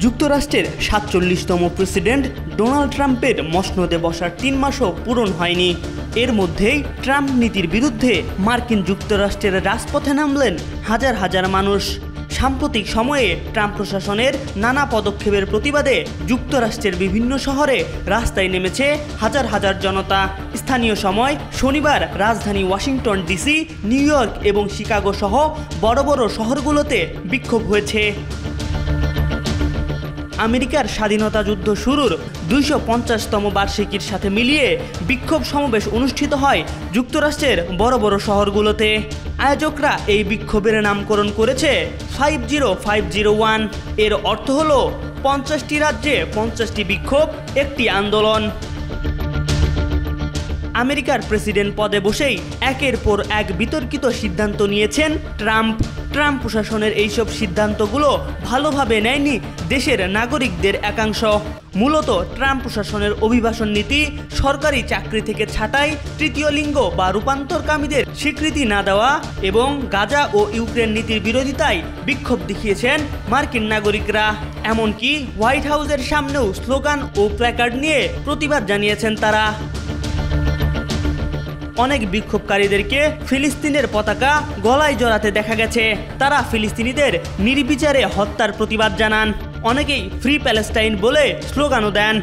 যুক্তরাষ্ট্রের ৪৭তম president Donald ট্রাম্পের মসনদে বসার ৩ মাসও পূরণ হয়নি। এর মধ্যেই ট্রাম্প নীতির বিরুদ্ধে মার্কিন যুক্তরাষ্ট্রের রাজপথে নামলেন হাজার হাজার মানুষ। সাম্প্রতিক সময়ে ট্রাম্প প্রশাসনের নানা পদক্ষেপের প্রতিবাদে যুক্তরাষ্ট্রের বিভিন্ন শহরে রাস্তায় নেমেছে হাজার হাজার জনতা। স্থানীয় সময় শনিবার রাজধানী ওয়াশিংটন ডিসি, নিউ ইয়র্ক এবং শিকাগো সহ বড় বড় শহরগুলোতে বিক্ষোভ হয়েছে। আমেরিকার স্বাধীনতা যুদ্ধ শুরুর ২৫০তম বার্ষিকীর সাথে মিলিয়ে বিক্ষোভ সমাবেশ অনুষ্ঠিত হয় যুক্তরাষ্ট্রের বড় বড় শহরগুলোতে। আয়োজকরা এই বিক্ষোভের নামকরণ করেছে 50501। এর অর্থ হলো ৫০টি রাজ্যে ৫০টি বিক্ষোভ, একটি আন্দোলন। আমেরিকার প্রেসিডেন্ট পদে বসেই একের পর এক বিতর্কিত সিদ্ধান্ত নিয়েছেন ট্রাম্প। ট্রাম্প প্রশাসনের এইসব সিদ্ধান্তগুলো ভালোভাবে নেয়নি দেশের নাগরিকদের একাংশ। মূলত ট্রাম্প প্রশাসনের অভিবাসন নীতি, সরকারি চাকরি থেকে ছাঁটাই, তৃতীয় লিঙ্গ বা রূপান্তরকামীদের স্বীকৃতি না দেওয়া এবং গাজা ও ইউক্রেন নীতির বিরোধিতায় বিক্ষোভ দেখিয়েছেন মার্কিন নাগরিকরা। এমনকি হোয়াইট হাউসের সামনেও স্লোগান ও প্ল্যাকার্ড নিয়ে প্রতিবাদ জানিয়েছেন তারা। অনেক বিক্ষোভকারীদেরকে ফিলিস্তিনের পতাকা গলায় জড়াতে দেখা গেছে। তারা ফিলিস্তিনিদের নির্বিচারে হত্যার প্রতিবাদ জানান। অনেকেই ফ্রি প্যালেস্টাইন বলে স্লোগানও দেন।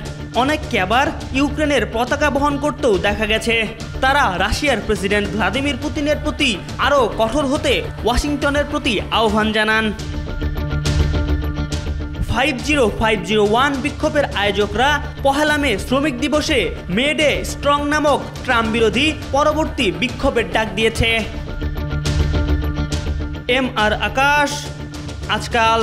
অনেককে আবার ইউক্রেনের পতাকা বহন করতেও দেখা গেছে। তারা রাশিয়ার প্রেসিডেন্ট ভ্লাদিমির পুতিনের প্রতি আরও কঠোর হতে ওয়াশিংটনের প্রতি আহ্বান জানান। 50501 বিক্ষোভের আয়োজকরা পহেলা মে শ্রমিক দিবসে মে ডে স্ট্রং নামক ট্রাম্প বিরোধী পরবর্তী বিক্ষোভের ডাক দিয়েছে। এম আর আকাশ, আজকাল।